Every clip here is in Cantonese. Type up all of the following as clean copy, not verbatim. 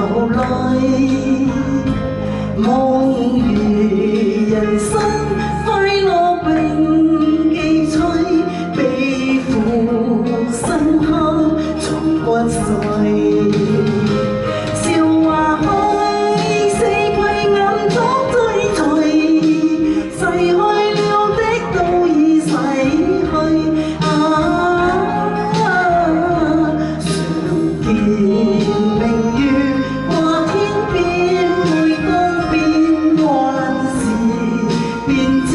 流淚，夢如人生快樂並記取，悲苦深刻從骨髓。笑話開，四季眼中追隨，逝去了的都已逝去。常見明月掛天邊，每當變幻時，便知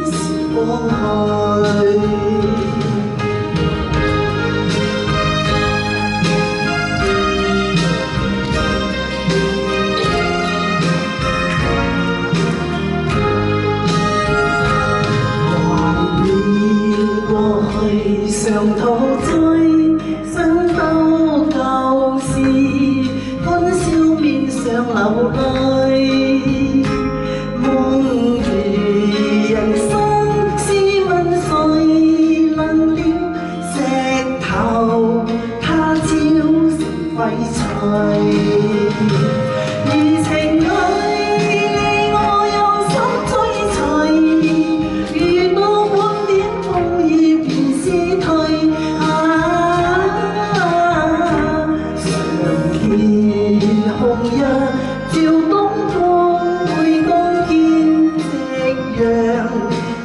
時光去。常陶醉，想到舊事，歡笑面上流淚。夢如人生，試問誰能料？石頭他朝成廢柴。如情侶你我有心追隨，遇到半點報業便是退。紅日照東方，每當見夕陽，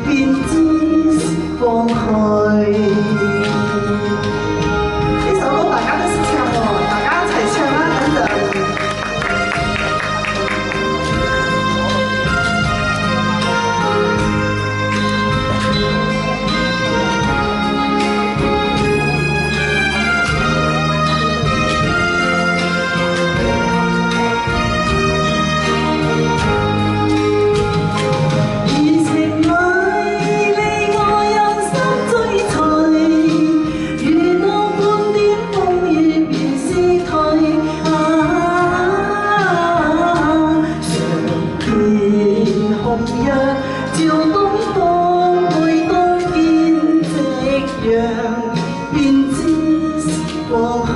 便知時光去。呢首歌大家都識唱喎，大家一齊唱啦！等陣。照東方，每當見夕陽，便知時光去。